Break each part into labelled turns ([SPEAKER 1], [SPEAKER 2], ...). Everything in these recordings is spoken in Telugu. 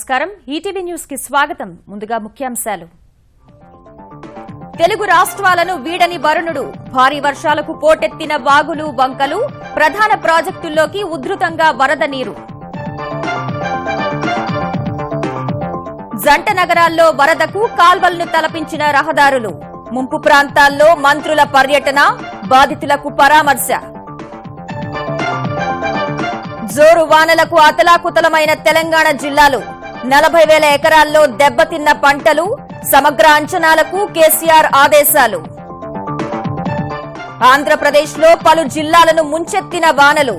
[SPEAKER 1] నమస్కారం ఈటీవీ న్యూస్ కి స్వాగతం ముందుగా ముఖ్యాంశాలు తెలుగు రాష్ట్రాలను వీడని వరుణుడు భారీ వర్షాలకు పోటెత్తిన వాగులు వంకలు ప్రధాన ప్రాజెక్టుల్లోకి ఉధృతంగా వరద నీరు జంట నగరాల్లో వరదకు కాల్వలను తలపించిన రహదారులు ముంపు ప్రాంతాల్లో మంత్రుల పర్యటన బాధితులకు పరామర్శ జోరు వానలకు అతలాకుతలమైన తెలంగాణ జిల్లాలు 40,000 ఎకరాల్లో దెబ్బతిన్న పంటలు సమగ్ర అంచనాలకు కేసీఆర్ ఆదేశాలు ఆంధ్రప్రదేశ్లో పలు జిల్లాలను ముంచెత్తిన వానలు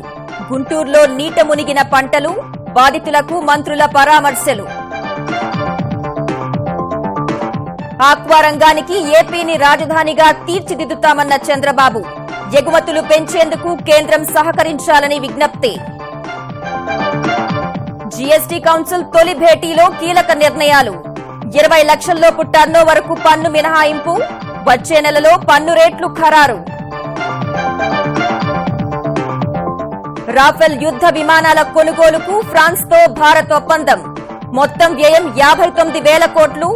[SPEAKER 1] గుంటూరులో నీట మునిగిన పంటలు బాధితులకు మంత్రుల పరామర్శలు ఆక్వా రంగానికి ఏపీని రాజధానిగా తీర్చిదిద్దుతామన్న చంద్రబాబు ఎగుమతులు పెంచేందుకు కేంద్రం సహకరించాలని విజ్ఞప్తి జీఎస్టీ కౌన్సిల్ తొలి భేటీలో కీలక నిర్ణయాలు 20 లక్షల్లోపు టర్నోవర్కు పన్ను మినహాయింపు వచ్చే నెలలో పన్ను రేట్లు ఖరారు రాఫెల్ యుద్ధ విమానాల కొనుగోలుకు ఫ్రాన్స్తో భారత్ ఒప్పందం మొత్తం వ్యయం 59,000 కోట్లు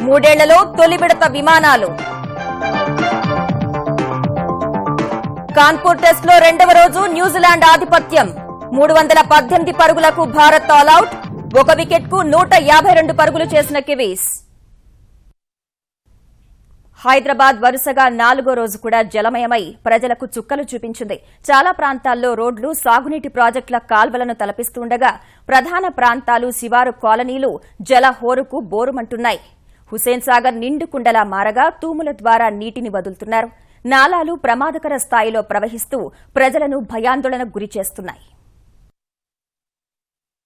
[SPEAKER 1] 3 ఏళ్లలో తొలి విడత విమానాలు కాన్పూర్ టెస్టులో రెండవ రోజు న్యూజిలాండ్ ఆధిపత్యం 318 పరుగులకు భారత్ ఆలౌట్ 1 వికెట్కు 152 పరుగులు చేసిన కివీస్ హైదరాబాద్ వరుసగా 4వ రోజు కూడా జలమయమై ప్రజలకు చుక్కలు చూపించింది. చాలా ప్రాంతాల్లో రోడ్లు సాగునీటి ప్రాజెక్టుల కాల్వలను తలపిస్తుండగా ప్రధాన ప్రాంతాలు శివారు కాలనీలు జల హోరుకు బోరుమంటున్నాయి. హుసేన్ సాగర్ నిండుకుండలా మారగా తూముల ద్వారా నీటిని వదులుతున్నారు. నాలాలు ప్రమాదకర స్థాయిలో ప్రవహిస్తూ ప్రజలను భయాందోళనకు గురిచేస్తున్నాయి.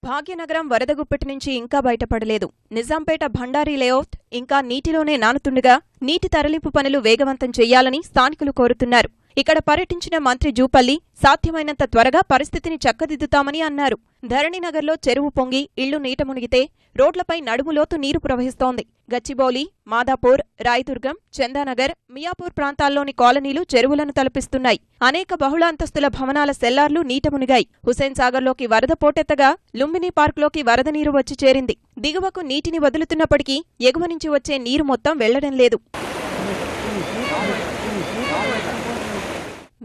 [SPEAKER 2] భాగ్యనగరం వరద గుప్పెటి నుంచి ఇంకా బయటపడలేదు. నిజాంపేట భండారీ లేఅవుట్ ఇంకా నీటిలోనే నానుతుండగా నీటి తరలింపు పనులు వేగవంతం చేయాలని స్థానికులు కోరుతున్నారు. ఇక్కడ పర్యటించిన మంత్రి జూపల్లి సాధ్యమైనంత త్వరగా పరిస్థితిని చక్కదిద్దుతామని అన్నారు. ధరణినగర్లో చెరువు పొంగి ఇళ్లు నీట మునిగితే రోడ్లపై నడుములోతు నీరు ప్రవహిస్తోంది. గచ్చిబౌలి, మాదాపూర్, రాయదుర్గం, చందానగర్, మియాపూర్ ప్రాంతాల్లోని కాలనీలు చెరువులను తలపిస్తున్నాయి. అనేక బహుళ అంతస్తుల భవనాల సెల్లార్లు నీట మునిగాయి. హుసేన్ సాగర్లోకి వరద పోటెత్తగా లుంబిని పార్కులోకి వరద నీరు వచ్చి చేరింది. దిగువకు నీటిని వదులుతున్నప్పటికీ ఎగువ నుంచి వచ్చే నీరు మొత్తం వెళ్లడం లేదు.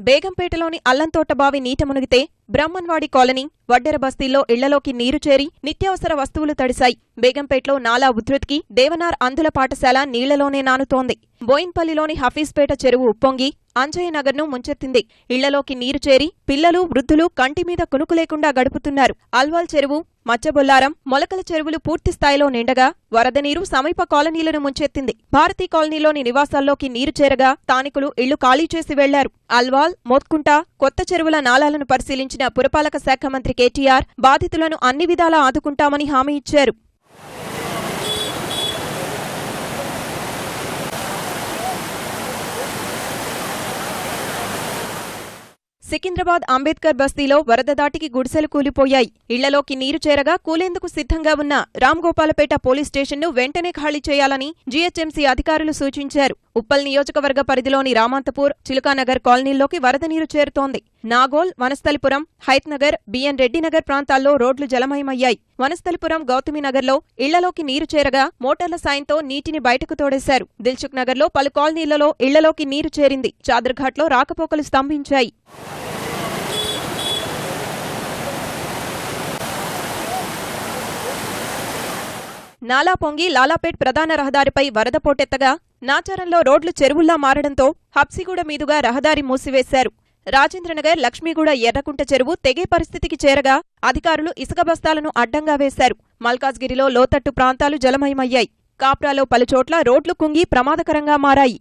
[SPEAKER 2] బేగంపేటలోని అల్లంతోట బావి నీట మునిగితే బ్రహ్మన్వాడి కాలనీ, వడ్డెర బస్తీల్లో ఇళ్లలోకి నీరు చేరి నిత్యావసర వస్తువులు తడిశాయి. బేగంపేటలో నాలా ఉధృతికి దేవనార్ అంధుల పాఠశాల నీళ్లలోనే నానుతోంది. బోయిన్పల్లిలోని హఫీజ్పేట చెరువు ఉప్పొంగి అంజయ్యనగర్ను ముంచెత్తింది. ఇళ్లలోకి నీరు చేరి పిల్లలు, వృద్ధులు కంటిమీద కునుకు లేకుండా గడుపుతున్నారు. అల్వాల్ చెరువు, మచ్చబొల్లారం, మొలకల చెరువులు పూర్తిస్థాయిలో నిండగా వరద నీరు సమీప కాలనీలను ముంచెత్తింది. భారతీ కాలనీలోని నివాసాల్లోకి నీరు చేరగా స్థానికులు ఇళ్లు ఖాళీ చేసి వెళ్లారు. అల్వాల్, మోత్కుంట, కొత్త చెరువుల నాలాలను పరిశీలించిన పురపాలక శాఖ మంత్రి కేటీఆర్ బాధితులను అన్ని విధాలా ఆదుకుంటామని హామీ ఇచ్చారు. సికింద్రాబాద్ అంబేద్కర్ బస్తీలో వరద దాటికి గుడిసెలు కూలిపోయాయి. ఇళ్లలోకి నీరు చేరగా కూలేందుకు సిద్ధంగా ఉన్న రామ్గోపాలపేట పోలీస్ స్టేషన్ను వెంటనే ఖాళీ చేయాలని జీహెచ్ఎంసీ అధికారులు సూచించారు. ఉప్పల్ నియోజకవర్గ పరిధిలోని రామంతపూర్, చిలుకానగర్ కాలనీల్లోకి వరద నీరు చేరుతోంది. నాగోల్, వనస్థలిపురం, హైత్నగర్, బిఎన్ రెడ్డినగర్ ప్రాంతాల్లో రోడ్లు జలమయమయ్యాయి. వనస్థలిపురం, గౌతమినగర్లో ఇళ్లలోకి నీరు చేరగా మోటార్ల సాయంతో నీటిని బయటకు తోడేశారు. దిల్సుఖ్ నగర్లో పలు కాలనీలలో ఇళ్లలోకి నీరు చేరింది. చాదర్ఘాట్లో రాకపోకలు స్తంభించాయి. నాలా పొంగి లాలాపేట్ ప్రధాన రహదారిపై వరద పోటెత్తగా నాచారంలో రోడ్లు చెరువుల్లా మారడంతో హబ్సిగూడ మీదుగా రహదారి మూసివేశారు. రాజేంద్రనగర్, లక్ష్మీగూడ, ఎర్రకుంట చెరువు తెగే పరిస్థితికి చేరగా అధికారులు ఇసుక బస్తాలను అడ్డంగా వేశారు. మల్కాజ్గిరిలో లోతట్టు ప్రాంతాలు జలమయమయ్యాయి. కాప్రాలో పలుచోట్ల రోడ్లు కుంగి ప్రమాదకరంగా మారాయి.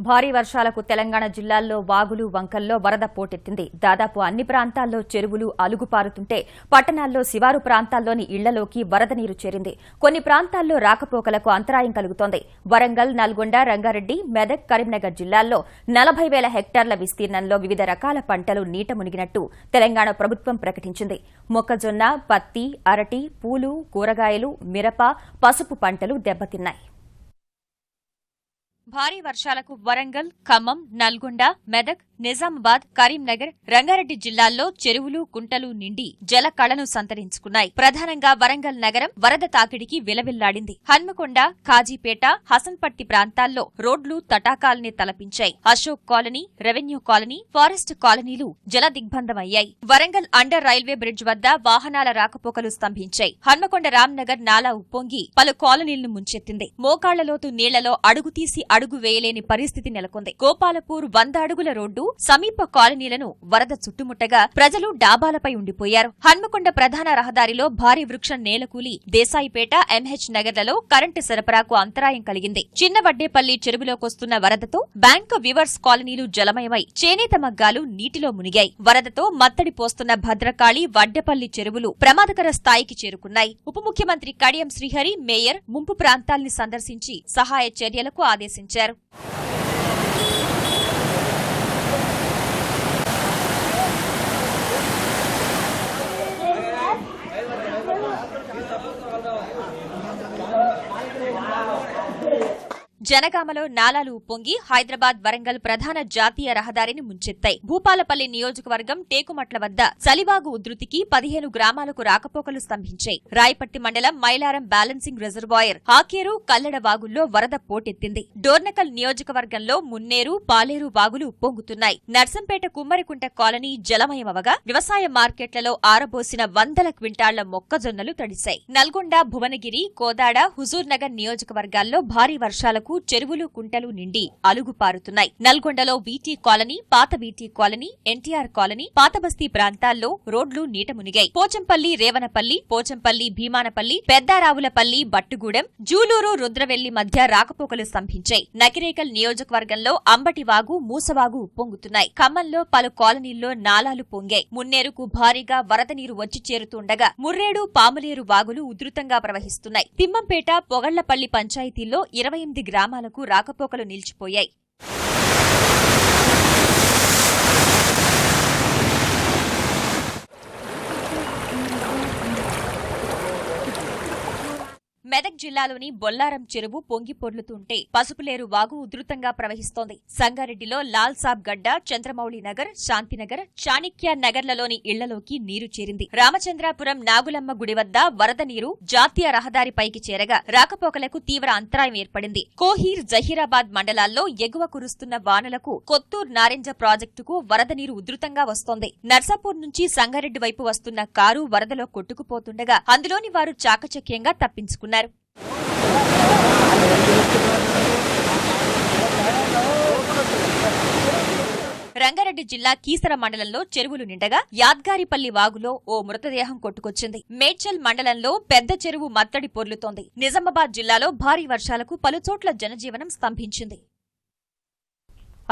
[SPEAKER 1] భారీ వర్షాలకు తెలంగాణ జిల్లాల్లో వాగులు వంకల్లో వరద పోటెత్తింది. దాదాపు అన్ని ప్రాంతాల్లో చెరువులు అలుగుపారుతుంటే పట్టణాల్లో శివారు ప్రాంతాల్లోని ఇళ్లలోకి వరద నీరు చేరింది. కొన్ని ప్రాంతాల్లో రాకపోకలకు అంతరాయం కలుగుతోంది. వరంగల్, నల్గొండ, రంగారెడ్డి, మెదక్, కరీంనగర్ జిల్లాల్లో 40,000 హెక్టార్ల విస్తీర్ణంలో వివిధ రకాల పంటలు నీట మునిగినట్టు తెలంగాణ ప్రభుత్వం ప్రకటించింది. మొక్కజొన్న, పత్తి, అరటి, పూలు, కూరగాయలు, మిరప, పసుపు పంటలు దెబ్బతిన్నాయి. భారీ వర్షాలకు వరంగల్, ఖమ్మం, నల్గొండ, మెదక్, నిజామాబాద్, కరీంనగర్, రంగారెడ్డి జిల్లాల్లో చెరువులు, కుంటలు నిండి జల కళను సంతరించుకున్నాయి. ప్రధానంగా వరంగల్ నగరం వరద తాకిడికి విలవిల్లాడింది. హన్మకొండ, కాజీపేట, హసన్పట్టి ప్రాంతాల్లో రోడ్లు తటాకాల్ని తలపించాయి. Ashok colony, revenue colony, forest కాలనీలు జల దిగ్బంధమయ్యాయి. వరంగల్ అండర్ రైల్వే బ్రిడ్జ్ వద్ద వాహనాల రాకపోకలు స్తంభించాయి. హన్మకొండ రామ్నగర్ నాలా ఉప్పొంగి పలు కాలనీలను ముంచెత్తింది. మోకాళ్లలోతు నీళ్లలో అడుగు తీసి అడుగు వేయలేని పరిస్థితి నెలకొంది. గోపాలపూర్ 100 అడుగుల రోడ్డు సమీప కాలనీలను వరద చుట్టుముట్టగా ప్రజలు డాబాలపై ఉండిపోయారు. హన్మకొండ ప్రధాన రహదారిలో భారీ వృక్షం నేలకూలి దేశాయిపేట, ఎంహెచ్ నగర్లలో కరెంటు సరఫరాకు అంతరాయం కలిగింది. చిన్న వడ్డేపల్లి చెరువులోకొస్తున్న వరదతో బ్యాంక్ వివర్స్ కాలనీలు జలమయమై చేనేత మగ్గాలు నీటిలో మునిగాయి. వరదతో మత్తడి పోస్తున్న భద్రకాళి, వడ్డేపల్లి చెరువులు ప్రమాదకర స్థాయికి చేరుకున్నాయి. ఉప ముఖ్యమంత్రి కడియం శ్రీహరి, మేయర్ ముంపు ప్రాంతాల్ని సందర్శించి సహాయ చర్యలకు ఆదేశించారు. జనగామలో నాలాలు ఉప్పొంగి హైదరాబాద్ వరంగల్ ప్రధాన జాతీయ రహదారిని ముంచెత్తాయి. భూపాలపల్లి నియోజకవర్గం టేకుమట్ల వద్ద చలివాగు ఉధృతికి 15 గ్రామాలకు రాకపోకలు స్తంభించాయి. రాయపట్టి మండలం మైలారం బ్యాలెన్సింగ్ రిజర్వాయర్, ఆకేరు, కల్లెడ వాగుల్లో వరద పోటెత్తింది. డోర్నకల్ నియోజకవర్గంలో మున్నేరు, పాలేరు వాగులు ఉప్పొంగుతున్నాయి. నర్సంపేట కుమ్మరికుంట కాలనీ జలమయమవగా వ్యవసాయ మార్కెట్లలో ఆరబోసిన వందల క్వింటాళ్ల మొక్కజొన్నలు తడిశాయి. నల్గొండ, భువనగిరి, కోదాడ, హుజూర్ నగర్ నియోజకవర్గాల్లో భారీ వర్షాలకు చెరువులు, కుంటలు నిండి అలుగు పారుతున్నాయి. నల్గొండలో వీటీ కాలనీ, పాత వీటీ కాలనీ, ఎన్టీఆర్ కాలనీ, పాతబస్తీ ప్రాంతాల్లో రోడ్లు నీట మునిగాయి. పోచంపల్లి, రేవనపల్లి, పోచంపల్లి, భీమానపల్లి, పెద్దారావులపల్లి, బట్టుగూడెం, జూలూరు, రుద్రవెల్లి మధ్య రాకపోకలు స్తంభించాయి. నకిరేకల్ నియోజకవర్గంలో అంబటివాగు, మూసవాగు ఉప్పొంగుతున్నాయి. ఖమ్మంలో పలు కాలనీల్లో నాలాలు పొంగాయి. మున్నేరుకు భారీగా వరద నీరు వచ్చి చేరుతుండగా ముర్రేడు, పాములేరు వాగులు ఉధృతంగా ప్రవహిస్తున్నాయి. తిమ్మంపేట, పొగళ్లపల్లి పంచాయతీల్లో 28 గ్రామాలకు రాకపోకలు నిలిచిపోయాయి. మెదక్ జిల్లాలోని బొల్లారం చెరువు పొంగి పొర్లుతుంటే పసుపులేరు వాగు ఉధృతంగా ప్రవహిస్తోంది. సంగారెడ్డిలో లాల్సాబ్ గడ్డ, చంద్రమౌళి నగర్, శాంతినగర్, చాణిక్య నగర్లలోని ఇళ్లలోకి నీరు చేరింది. రామచంద్రాపురం నాగులమ్మ గుడి వద్ద వరద నీరు జాతీయ రహదారిపైకి చేరగా రాకపోకలకు తీవ్ర అంతరాయం ఏర్పడింది. కోహీర్, జహీరాబాద్ మండలాల్లో ఎగువ కురుస్తున్న వానలకు కొత్తూర్ నారెంజ ప్రాజెక్టుకు వరద నీరు ఉధృతంగా వస్తోంది. నర్సాపూర్ నుంచి సంగారెడ్డి వైపు వస్తున్న కారు వరదలో కొట్టుకుపోతుండగా అందులోని వారు చాకచక్యంగా తప్పించుకున్నారు. రంగారెడ్డి జిల్లా కీసర మండలంలో చెరువులు నిండగా యాద్గారిపల్లి వాగులో ఓ మృతదేహం కొట్టుకొచ్చింది. మేడ్చల్ మండలంలో పెద్ద చెరువు మత్తడి పొర్లుతోంది. నిజామాబాద్ జిల్లాలో భారీ వర్షాలకు పలుచోట్ల జనజీవనం స్తంభించింది.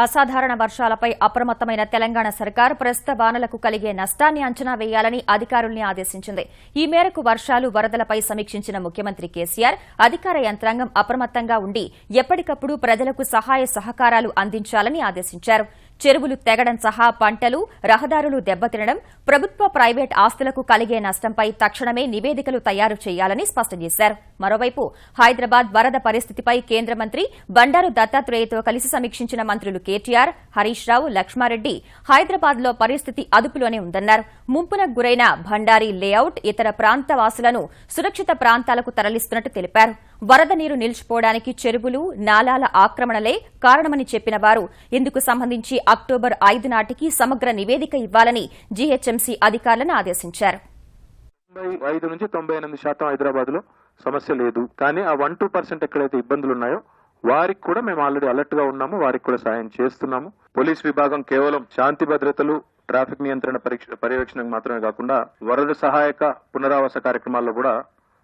[SPEAKER 1] అసాధారణ వర్షాలపై అప్రమత్తమైన తెలంగాణ సర్కార్ ప్రస్తుత వానలకు కలిగే నష్టాన్ని అంచనా వేయాలని అధికారుల్ని ఆదేశించింది. ఈ మేరకు వర్షాలు, వరదలపై సమీక్షించిన ముఖ్యమంత్రి కేసీఆర్ అధికార యంత్రాంగం అప్రమత్తంగా ఉండి ఎప్పటికప్పుడు ప్రజలకు సహాయ సహకారాలు అందించాలని ఆదేశించారు. చెరువులు తెగడం సహా పంటలు, రహదారులు దెబ్బతినడం, ప్రభుత్వ, ప్రైవేట్ ఆస్తులకు కలిగే నష్టంపై తక్షణమే నివేదికలు తయారు చేయాలని స్పష్టం చేశారు. మరోవైపు హైదరాబాద్ వరద పరిస్థితిపై కేంద్ర మంత్రి బండారు దత్తాత్రేయతో కలిసి సమీక్షించిన మంత్రులు కేటీఆర్, హరీష్ రావు, లక్ష్మారెడ్డి హైదరాబాద్లో పరిస్థితి అదుపులోనే ఉందన్నారు. ముంపునకు గురైన భండారి లేఅవుట్, ఇతర ప్రాంత వాసులను సురక్షిత ప్రాంతాలకు తరలిస్తున్నట్టు తెలిపారు. వరద నీరు నిలిచిపోవడానికి చెరువులు, నాలాల ఆక్రమణలే కారణమని చెప్పిన వారు ఇందుకు సంబంధించి అక్టోబర్ 5 నాటికి సమగ్ర నివేదిక ఇవ్వాలని జీహెచ్ఎంసీ అధికారులను ఆదేశించారు.
[SPEAKER 3] 95 నుంచి 98% హైదరాబాద్ లో సమస్య లేదు. కానీ ఆ 1-2% ఎక్కడైతే ఇబ్బందులు ఉన్నాయో వారికి కూడా మేము ఆల్రెడీ అలర్ట్ గా ఉన్నాము. వారికి కూడా సాయం చేస్తున్నాము. పోలీస్ విభాగం కేవలం శాంతి భద్రతలు, ట్రాఫిక్ నియంత్రణ పర్యవేక్షణకు మాత్రమే కాకుండా వరద సహాయక పునరావాస కార్యక్రమాల్లో కూడా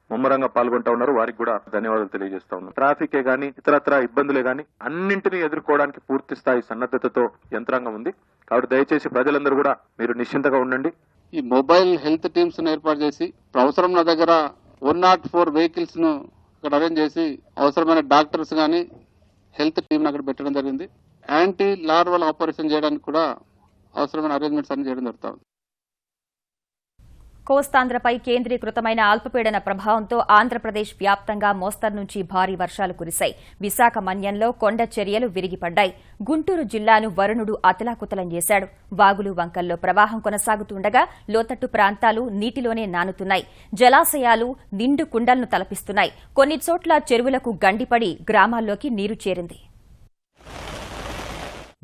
[SPEAKER 3] ముమ్మరంగా పాల్గొంటా ఉన్నారు. వారికి కూడా ధన్యవాదాలు తెలియజేస్తా ఉన్నాం. ట్రాఫికే గానీ ఇతరత్ర ఇబ్బందులే గానీ అన్నింటినీ ఎదుర్కోవడానికి పూర్తి స్థాయి సన్నద్ధతతో యంత్రాంగం ఉంది. కాబట్టి దయచేసి ప్రజలందరూ కూడా మీరు నిశ్చింతగా ఉండండి.
[SPEAKER 4] ఈ మొబైల్ హెల్త్ టీమ్స్ ఏర్పాటు చేసి అవసరం నా దగ్గర 104 వెహికల్స్ ను ఇక్కడ అరేంజ్ చేసి అవసరమైన డాక్టర్స్ గానీ హెల్త్ టీమ్ అక్కడ పెట్టడం జరిగింది. యాంటీ లార్వల్ ఆపరేషన్ చేయడానికి కూడా అవసరమైన అరేంజ్మెంట్స్ అన్ని చేయడం జరుగుతుంది.
[SPEAKER 1] కోస్తాంధ్రపై కేంద్రీకృతమైన అల్పపీడన ప్రభావంతో ఆంధ్రప్రదేశ్ వ్యాప్తంగా మోస్తరు నుంచి భారీ వర్షాలు కురిశాయి. విశాఖ మన్యంలో కొండ చర్యలు విరిగిపడ్డాయి. గుంటూరు జిల్లాను వరుణుడు అతలాకుతలం చేశాడు. వాగులు వంకల్లో ప్రవాహం కొనసాగుతుండగా లోతట్టు ప్రాంతాలు నీటిలోనే నానుతున్నాయి. జలాశయాలు నిండు కుండలను తలపిస్తున్నాయి. కొన్ని చోట్ల చెరువులకు గండిపడి గ్రామాల్లోకి నీరు చేరింది.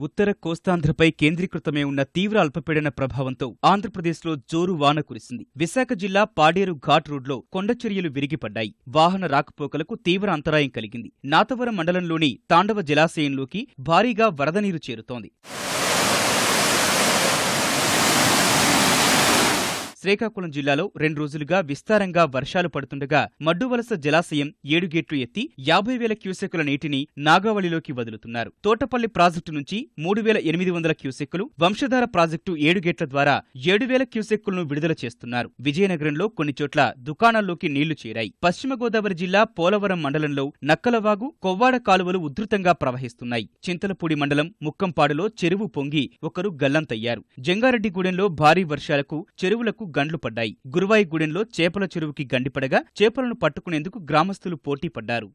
[SPEAKER 5] ఉత్తర కోస్తాంధ్రపై కేంద్రీకృతమై ఉన్న తీవ్ర అల్పపీడన ప్రభావంతో ఆంధ్రప్రదేశ్లో జోరు వాన కురిసింది. విశాఖ జిల్లా పాడేరు ఘాట్ రోడ్లో కొండచర్యలు విరిగిపడ్డాయి. వాహన రాకపోకలకు తీవ్ర అంతరాయం కలిగింది. నాతవరం మండలంలోని తాండవ జలాశయంలోకి భారీగా వరద నీరు చేరుతోంది. శ్రీకాకుళం జిల్లాలో 2 రోజులుగా విస్తారంగా వర్షాలు పడుతుండగా మడ్డువలస జలాశయం 7 గేట్లు ఎత్తి 50,000 క్యూసెక్కుల నీటిని నాగావళిలోకి వదులుతున్నారు. తోటపల్లి ప్రాజెక్టు నుంచి 3,800 క్యూసెక్కులు, వంశధార ప్రాజెక్టు 7 గేట్ల ద్వారా 7,000 క్యూసెక్కులను విడుదల చేస్తున్నారు. విజయనగరంలో కొన్ని చోట్ల దుకాణాల్లోకి నీళ్లు చేరాయి. పశ్చిమ గోదావరి జిల్లా పోలవరం మండలంలో నక్కలవాగు, కొవ్వాడ కాలువలు ఉధృతంగా ప్రవహిస్తున్నాయి. చింతలపూడి మండలం ముక్కంపాడులో చెరువు పొంగి ఒకరు గల్లంతయ్యారు. జంగారెడ్డిగూడెంలో భారీ వర్షాలకు చెరువులకు గండ్లు పడ్డాయి. గురువాయిగూడెంలో చేపల చెరువుకి గండిపడగా చేపలను పట్టుకునేందుకు గ్రామస్తులు పోటీ పడ్డారు.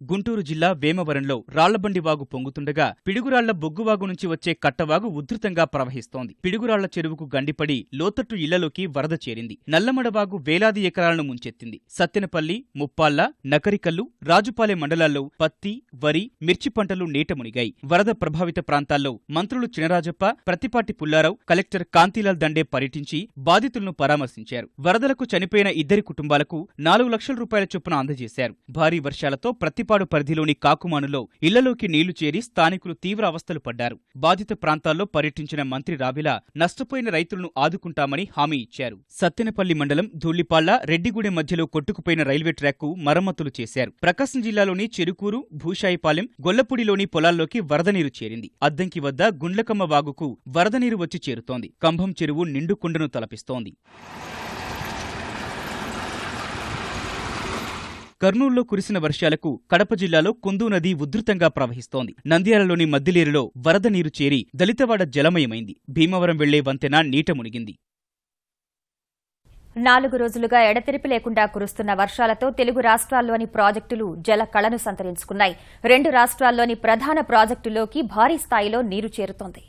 [SPEAKER 5] గుంటూరు జిల్లా వేమవరంలో రాళ్లబండి వాగు పొంగుతుండగా పిడుగురాళ్ల బొగ్గువాగు నుంచి వచ్చే కట్టవాగు ఉధృతంగా ప్రవహిస్తోంది. పిడుగురాళ్ల చెరువుకు గండిపడి లోతట్టు ఇళ్లలోకి వరద చేరింది. నల్లమడవాగు వేలాది ఎకరాలను ముంచెత్తింది. సత్తెనపల్లి, ముప్పాళ్ల, నకరికల్లు, రాజుపాలెం మండలాల్లో పత్తి, వరి, మిర్చి పంటలు నీట మునిగాయి. వరద ప్రభావిత ప్రాంతాల్లో మంత్రులు చినరాజప్ప, ప్రతిపాటి పుల్లారావు, కలెక్టర్ కాంతిలాల్ దండే పర్యటించి బాధితులను పరామర్శించారు. వరదలకు చనిపోయిన 2 కుటుంబాలకు 4 లక్షల రూపాయల చొప్పున అందజేశారు. భారీ వర్షాలతో ప్రతిపాడు పరిధిలోని కాకుమానులో ఇళ్లలోకి నీళ్లు చేరి స్థానికులు తీవ్ర అవస్థలు పడ్డారు. బాధిత ప్రాంతాల్లో పర్యటించిన మంత్రి రావిలా నష్టపోయిన రైతులను ఆదుకుంటామని హామీ ఇచ్చారు. సత్తెనపల్లి మండలం ధూళిపాళ్ల, రెడ్డిగూడెం మధ్యలో కొట్టుకుపోయిన రైల్వే ట్రాక్కు మరమ్మతులు చేశారు. ప్రకాశం జిల్లాలోని చెరుకూరు, భూషాయిపాలెం, గొల్లపూడిలోని పొలాల్లోకి వరద నీరు చేరింది. అద్దంకి వద్ద గుండ్లకమ్మ వాగుకు వరద నీరు వచ్చి చేరుతోంది. కంభం చెరువు నిండు కుండను తలపిస్తోంది. కర్నూలులో కురిసిన వర్షాలకు కడప జిల్లాలో కుందు నది ఉధృతంగా ప్రవహిస్తోంది. నంద్యాలలోని మద్దిలేరులో వరద నీరు చేరి దళితవాడ జలమయమైంది. భీమవరం వెళ్లే వంతెన నీట మునిగింది.
[SPEAKER 1] 4 రోజులుగా ఎడతెరిపి లేకుండా కురుస్తున్న వర్షాలతో తెలుగు రాష్ట్రాల్లోని ప్రాజెక్టులు జల కళను సంతరించుకున్నాయి. 2 రాష్ట్రాల్లోని ప్రధాన ప్రాజెక్టులోకి భారీ స్థాయిలో నీరు చేరుతోంది.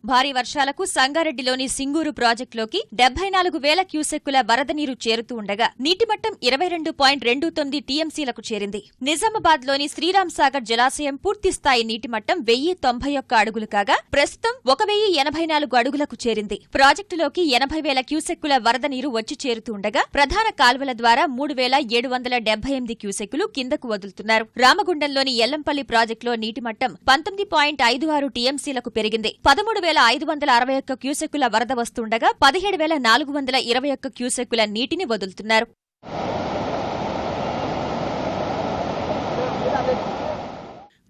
[SPEAKER 6] భారీ వర్షాలకు సంగారెడ్డిలోని సింగూరు ప్రాజెక్టులోకి 74,000 క్యూసెక్కుల వరద నీరు చేరుతూ ఉండగా నీటిమట్టం 22.29 టీఎంసీలకు చేరింది. నిజామాబాద్లోని శ్రీరామ్ సాగర్ జలాశయం పూర్తిస్థాయి నీటిమట్టం 1,091 అడుగులు కాగా ప్రస్తుతం 1,084 అడుగులకు చేరింది. ప్రాజెక్టులోకి 80,000 క్యూసెక్కుల వరద నీరు వచ్చి చేరుతూ ఉండగా ప్రధాన కాల్వల ద్వారా 3,778 క్యూసెక్కులు కిందకు వదులుతున్నారు. రామగుండంలోని ఎల్లంపల్లి ప్రాజెక్టులో నీటిమట్టం 19.56 టీఎంసీలకు పెరిగింది. 13,561 క్యూసెక్కుల వరద వస్తుండగా 17,421 క్యూసెక్కుల నీటిని వదులుతున్నారు.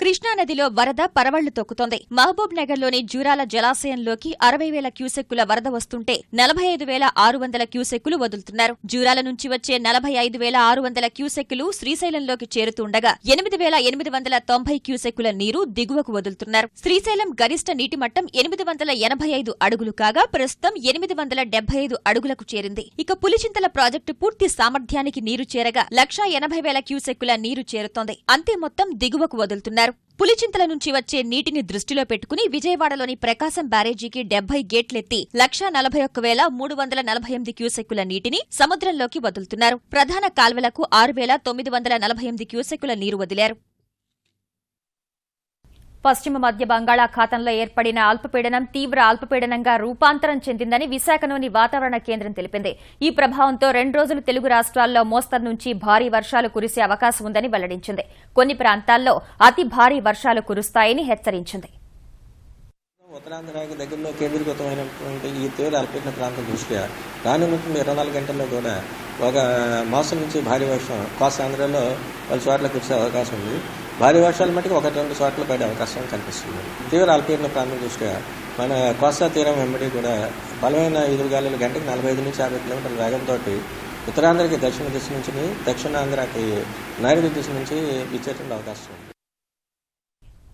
[SPEAKER 6] కృష్ణానదిలో వరద పరవళ్లు తొక్కుతోంది. మహబూబ్ నగర్లోని జూరాల జలాశయంలోకి 60,000 క్యూసెక్కుల వరద వస్తుంటే 45,600 క్యూసెక్కులు వదులుతున్నారు. జూరాల నుంచి వచ్చే 45,600 క్యూసెక్కులు శ్రీశైలంలోకి చేరుతుండగా 8,890 క్యూసెక్కుల నీరు దిగువకు వదులుతున్నారు. శ్రీశైలం గరిష్ట నీటిమట్టం 885 అడుగులు కాగా ప్రస్తుతం 875 అడుగులకు చేరింది. ఇక పులిచింతల ప్రాజెక్టు పూర్తి సామర్థ్యానికి నీరు చేరగా 1,80,000 క్యూసెక్కుల నీరు చేరుతోంది. అంతే మొత్తం దిగువకు వదులుతున్నారు. పులిచింతల నుంచి వచ్చే నీటిని దృష్టిలో పెట్టుకుని విజయవాడలోని ప్రకాశం బ్యారేజీకి 70 గేట్లెత్తి 1,41,348 క్యూసెక్కుల నీటిని సముద్రంలోకి వదులుతున్నారు. ప్రధాన కాల్వలకు 6,948 క్యూసెక్కుల నీరు వదిలారు.
[SPEAKER 1] పశ్చిమ మధ్య బంగాళాఖాతంలో ఏర్పడిన అల్పపీడనం తీవ్ర అల్పపీడనంగా రూపాంతరం చెందిందని విశాఖలోని వాతావరణ కేంద్రం తెలిపింది. ఈ ప్రభావంతో 2 రోజులు తెలుగు రాష్ట్రాల్లో మోస్తరు నుంచి భారీ వర్షాలు కురిసే అవకాశం ఉందని వెల్లడించింది. కొన్ని ప్రాంతాల్లో అతి భారీ వర్షాలు కురుస్తాయని హెచ్చరించింది.
[SPEAKER 7] ఉత్తరాంధ్రాకి దగ్గరలో కేంద్రీకృతమైనటువంటి ఈ తీవ్ర అల్పపీడన ప్రాంతం దృష్ట్యా రానున్న 24 గంటల్లో కూడా ఒక మోస్తరు నుంచి భారీ వర్షం కోస్తాంధ్రలో పలు చోట్ల కురిసే అవకాశం ఉంది. భారీ వర్షాలు మటుకు 1-2 చోట్ల పడే అవకాశం కనిపిస్తుంది. తీవ్ర అల్పపీడన ప్రాంతం దృష్ట్యా మన కోస్తా తీరం వెంబడి కూడా బలమైన ఎదురుగాలులు గంటకు 45 నుంచి 50 కిలోమీటర్ల వేగంతో ఉత్తరాంధ్రకి దక్షిణ దిశ నుంచి, దక్షిణాంధ్రకి నైరుతి దిశ నుంచి వీచేటువంటి అవకాశం ఉంది.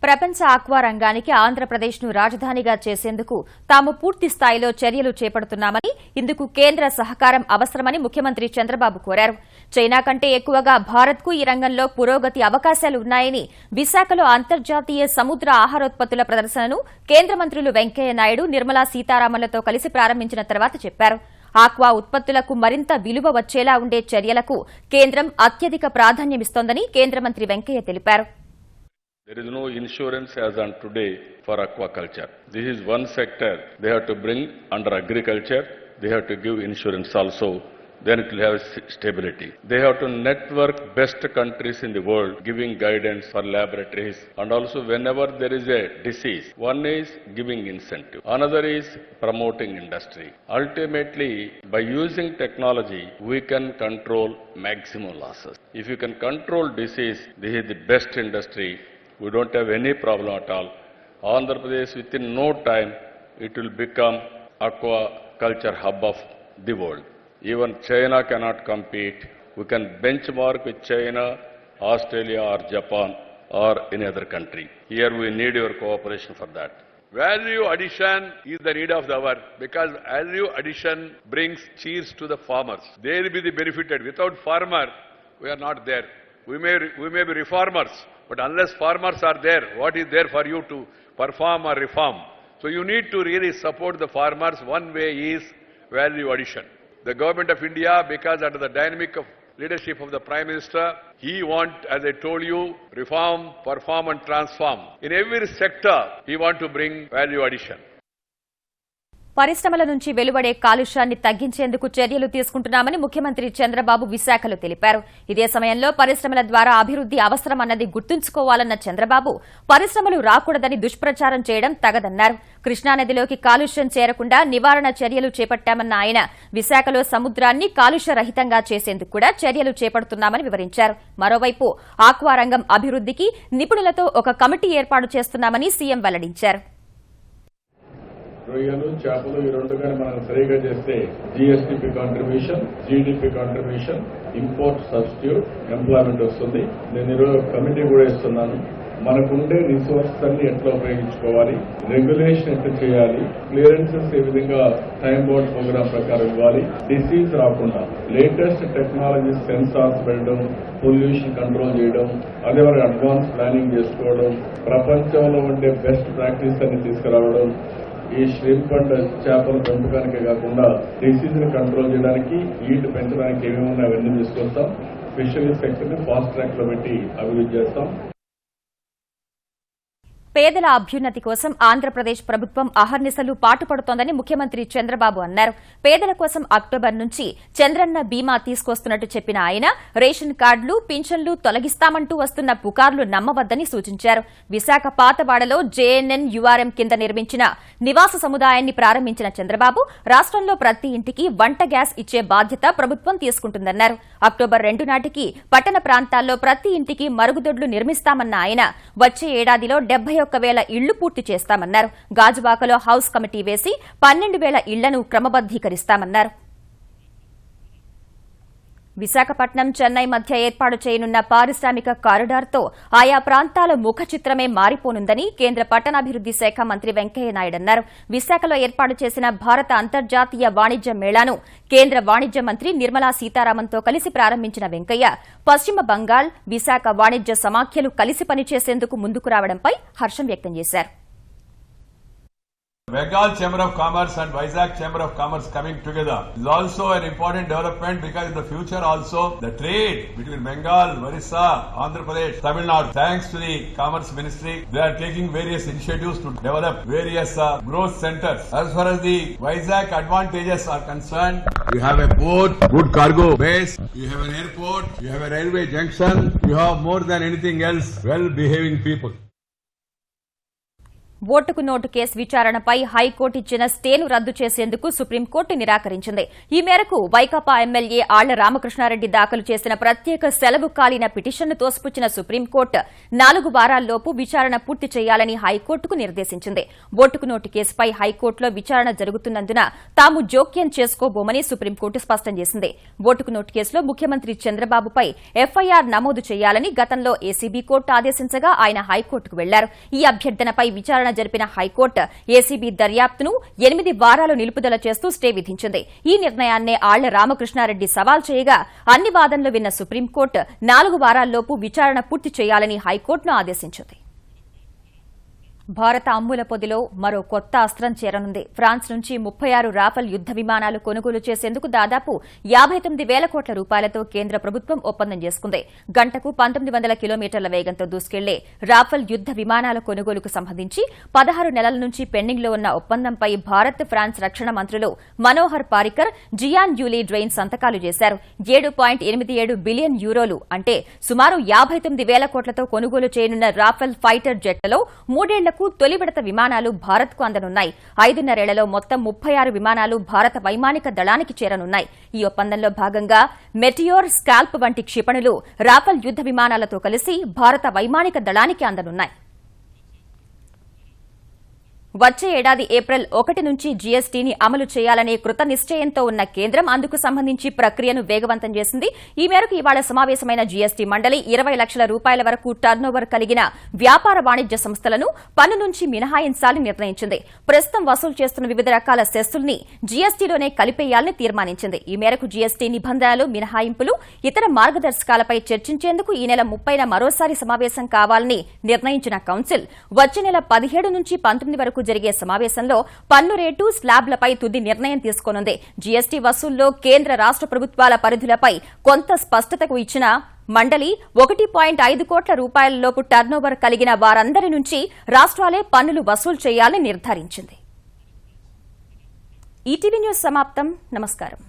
[SPEAKER 1] ప్రపంచ ఆక్వా రంగానికి ఆంధ్రప్రదేశ్ను రాజధానిగా చేసేందుకు తాము పూర్తి స్థాయిలో చర్యలు చేపడుతున్నామని, ఇందుకు కేంద్ర సహకారం అవసరమని ముఖ్యమంత్రి చంద్రబాబు కోరారు. చైనా కంటే ఎక్కువగా భారత్కు ఈ రంగంలో పురోగతి అవకాశాలు ఉన్నాయని, విశాఖలో అంతర్జాతీయ సముద్ర ఆహారోత్పత్తుల ప్రదర్శనను కేంద్ర మంత్రులు వెంకయ్యనాయుడు, నిర్మలా సీతారామన్లతో కలిసి ప్రారంభించిన తర్వాత చెప్పారు. ఆక్వా ఉత్పత్తులకు మరింత విలువ వచ్చేలా ఉండే చర్యలకు కేంద్రం అత్యధిక ప్రాధాన్యమిస్తోందని కేంద్ర మంత్రి వెంకయ్య తెలిపారు.
[SPEAKER 8] There is no insurance as on today for aquaculture. This is one sector they have to bring under agriculture. They have to give insurance also. Then it will have stability. They have to network best countries in the world, giving guidance for laboratories. And also whenever there is a disease, one is giving incentive. Another is promoting industry. Ultimately, by using technology, we can control maximum losses. If you can control disease, this is the best industry. We don't have any problem at all. Andhra Pradesh, within no time, it will become aquaculture hub of the world. Even China cannot compete. We can benchmark with China, Australia or Japan or any other country. Here we need your cooperation for that. Value addition is the need of the hour, because value addition brings cheers to the farmers. They will be the benefited. Without farmer, we are not there. We may be reformers, but unless farmers are there, what is there for you to perform or reform? So you need to really support the farmers. One way is value addition. The government of India, because under the dynamic of leadership of the Prime Minister, he want, as I told you, reform, perform and transform. In every sector, he want to bring value addition.
[SPEAKER 1] పరిశ్రమల నుంచి వెలువడే కాలుష్యాన్ని తగ్గించేందుకు చర్యలు తీసుకుంటున్నామని ముఖ్యమంత్రి చంద్రబాబు విశాఖలో తెలిపారు. ఇదే సమయంలో పరిశ్రమల ద్వారా అభివృద్ది అవసరమన్నది గుర్తుంచుకోవాలన్న చంద్రబాబు, పరిశ్రమలు రాకూడదని దుష్ప్రచారం చేయడం తగదన్నారు. కృష్ణానదిలోకి కాలుష్యం చేరకుండా నివారణ చర్యలు చేపట్టామన్న ఆయన, విశాఖలో సముద్రాన్ని కాలుష్యరహితంగా చేసేందుకు కూడా చర్యలు చేపడుతున్నామని వివరించారు. మరోవైపు ఆక్వా రంగం అభివృద్దికి నిపుణులతో ఒక కమిటీ ఏర్పాటు చేస్తున్నామని సీఎం వెల్లడించారు.
[SPEAKER 9] రొయ్యలు, చేపలు ఈ రెండు కానీ మనం సరిగా చేస్తే GSTP contribution, GDP contribution, import substitute, employment వస్తుంది. నేను ఈరోజు కమిటీ కూడా ఇస్తున్నాను. మనకుండే రిసోర్సెస్ అన్ని ఎట్లా ఉపయోగించుకోవాలి, రెగ్యులేషన్ ఎట్లా చేయాలి, క్లియరెన్సెస్ ఏ విధంగా టైం బౌండ్ ప్రోగ్రామ్ ప్రకారం ఇవ్వాలి, డిసీజ్ రాకుండా లేటెస్ట్ టెక్నాలజీ, సెన్సార్స్ పెట్టడం, పొల్యూషన్ కంట్రోల్ చేయడం, అదే మరి అడ్వాన్స్ ప్లానింగ్ చేసుకోవడం, ప్రపంచంలో ఉండే బెస్ట్ ప్రాక్టీస్ అన్ని తీసుకురావడం, ఈ ష్రింప్ అండ్ చేపల పెంపకానికే కాకుండా డిసీజ్ ని కంట్రోల్ చేయడానికి, హీట్ పెంచడానికి ఏమేమి ఉన్నాయి అవన్నీ తీసుకొస్తాం. ఫిషరీస్ సెక్టర్ ని ఫాస్ట్ ట్రాక్ లో పెట్టి అభివృద్ధి చేస్తాం.
[SPEAKER 1] పేదల అభ్యున్నతి కోసం ఆంధ్రప్రదేశ్ ప్రభుత్వం అహర్నిశలు పాటుపడుతోందని ముఖ్యమంత్రి చంద్రబాబు అన్నారు. పేదల కోసం అక్టోబర్ నుంచి చంద్రన్న బీమా తీసుకొస్తున్నట్టు చెప్పిన ఆయన, రేషన్ కార్డులు, పింఛన్లు తొలగిస్తామంటూ వస్తున్న పుకార్లు నమ్మవద్దని సూచించారు. విశాఖ పాతవాడలో జేఎన్ఎన్ యుఆర్ఎం కింద నిర్మించిన నివాస సముదాయాన్ని ప్రారంభించిన చంద్రబాబు, రాష్ట్రంలో ప్రతి ఇంటికి వంట గ్యాస్ ఇచ్చే బాధ్యత ప్రభుత్వం తీసుకుంటుందన్నారు. అక్టోబర్ 2 నాటికి పట్టణ ప్రాంతాల్లో ప్రతి ఇంటికి మరుగుదొడ్లు నిర్మిస్తామన్న ఆయన, వచ్చే ఏడాదిలో 71,000 ఇళ్లు పూర్తి చేస్తామన్నారు. గాజువాకలో హౌస్ కమిటీ వేసి 12,000 ఇళ్లను క్రమబద్దీకరిస్తామన్నారు. విశాఖపట్నం, చెన్నై మధ్య ఏర్పాటు చేయనున్న పారిశ్రామిక కారిడార్తో ఆయా ప్రాంతాల ముఖ చిత్రమే మారిపోనుందని కేంద్ర పట్టణాభివృద్ది శాఖ మంత్రి వెంకయ్యనాయుడు అన్నారు. విశాఖలో ఏర్పాటు చేసిన భారత అంతర్జాతీయ వాణిజ్య మేళాను కేంద్ర వాణిజ్య మంత్రి నిర్మలా సీతారామన్తో కలిసి ప్రారంభించిన వెంకయ్య, పశ్చిమ బంగాల్, విశాఖ వాణిజ్య సమాఖ్యలు కలిసి పనిచేసేందుకు ముందుకు రావడంపై హర్షం వ్యక్తం చేశారు.
[SPEAKER 10] Bengal Chamber of Commerce and Vizag Chamber of Commerce coming together is also an important development, because in the future also the trade between Bengal, Orissa, Andhra Pradesh, Tamil Nadu, thanks to the Commerce Ministry, they are taking various initiatives to develop various growth centers. As far as the Vizag advantages are concerned, you have a port, good cargo base, you have an airport, you have a railway junction, you have more than anything else well behaving people.
[SPEAKER 1] ఓటుకు నోటు కేసు విచారణపై హైకోర్టు ఇచ్చిన స్టేను రద్దు చేసేందుకు సుప్రీంకోర్టు నిరాకరించింది. ఈ మేరకు వైకాపా ఎమ్మెల్యే ఆళ్ల రామకృష్ణారెడ్డి దాఖలు చేసిన ప్రత్యేక సెలవు కాలిన పిటిషన్ను తోసిపుచ్చిన సుప్రీంకోర్టు 4 వారాల్లోపు విచారణ పూర్తి చేయాలని హైకోర్టుకు నిర్దేశించింది. ఓటుకు నోటు కేసుపై హైకోర్టులో విచారణ జరుగుతున్నందున తాము జోక్యం చేసుకోబోమని సుప్రీంకోర్టు స్పష్టం చేసింది. ఓటుకు నోటు కేసులో ముఖ్యమంత్రి చంద్రబాబుపై ఎఫ్ఐఆర్ నమోదు చేయాలని గతంలో ఏసీబీ కోర్టు ఆదేశించగా ఆయన హైకోర్టుకు వెళ్లారు. ఈ అభ్యర్థనపై విచారణ జరిపిన హైకోర్టు ఏసీబీ దర్యాప్తును 8 వారాలు నిలుపుదల చేస్తూ స్టే విధించింది. ఈ నిర్ణయాన్నే ఆళ్ల రామకృష్ణారెడ్డి సవాల్ చేయగా అన్ని వాదనలు విన్న సుప్రీంకోర్టు 4 వారాల్లోపు విచారణ పూర్తి చేయాలని హైకోర్టును ఆదేశించింది. భారత అమ్ముల పొదిలో మరో కొత్త అస్త్రం చేరనుంది. ఫ్రాన్స్ నుంచి 36 రాఫెల్ యుద్ద విమానాలు కొనుగోలు చేసేందుకు దాదాపు 59,000 కోట్ల రూపాయలతో కేంద్ర ప్రభుత్వం ఒప్పందం చేసుకుంది. గంటకు 1900 కిలోమీటర్ల వేగంతో దూసుకెళ్లే రాఫెల్ యుద్ద విమానాల కొనుగోలుకు సంబంధించి 16 నెలల నుంచి పెండింగ్లో ఉన్న ఒప్పందంపై భారత్, ఫ్రాన్స్ రక్షణ మంత్రులు మనోహర్ పారికర్, జియాన్ యూలీ డ్రెయిన్ సంతకాలు చేశారు. 7.87 బిలియన్ యూరోలు అంటే సుమారు 59,000 కోట్లతో కొనుగోలు చేయనున్న రాఫెల్ ఫైటర్ జెట్లలో 3 ఏళ్లకు తొలి విడత విమానాలు భారత్కు అందనున్నాయి. 5.5 ఏళ్లలో మొత్తం 36 విమానాలు భారత వైమానిక దళానికి చేరనున్నాయి. ఈ ఒప్పందంలో భాగంగా మెటియోర్, స్కాల్ప్ వంటి క్షిపణులు రాఫెల్ యుద్ద విమానాలతో కలిసి భారత వైమానిక దళానికి అందనున్నాయి. వచ్చే ఏడాది ఏప్రిల్ 1 నుంచి జీఎస్టీని అమలు చేయాలనే కృత నిశ్చయంతో ఉన్న కేంద్రం అందుకు సంబంధించి ప్రక్రియను వేగవంతం చేసింది. ఈ మేరకు ఇవాళ సమావేశమైన జీఎస్టీ మండలి 20 లక్షల రూపాయల వరకు టర్నోవర్ కలిగిన వ్యాపార వాణిజ్య సంస్థలను పన్ను నుంచి మినహాయించాలని నిర్ణయించింది. ప్రస్తుతం వసూలు చేస్తున్న వివిధ రకాల సెస్సుల్ని జీఎస్టీలోనే కలిపేయాలని తీర్మానించింది. ఈ మేరకు జీఎస్టీ నిబంధనలు, మినహాయింపులు, ఇతర మార్గదర్శకాలపై చర్చించేందుకు ఈ నెల 30న మరోసారి సమావేశం కావాలని నిర్ణయించిన కౌన్సిల్ వచ్చే నెల 17 నుంచి 19 వరకు జరిగే సమావేశంలో పన్ను రేటు, స్లాబ్లపై తుది నిర్ణయం తీసుకోనుంది. జీఎస్టీ వసూల్లో కేంద్ర, రాష్ట్ర ప్రభుత్వాల పరిధులపై కొంత స్పష్టతకు ఇచ్చిన మండలి 1.5 కోట్ల రూపాయలలోపు టర్నోవర్ కలిగిన వారందరి నుంచి రాష్ట్రాలే పన్నులు వసూలు చేయాలని నిర్ధారించింది. ఈటీవీ న్యూస్ సమాప్తం. నమస్కారం.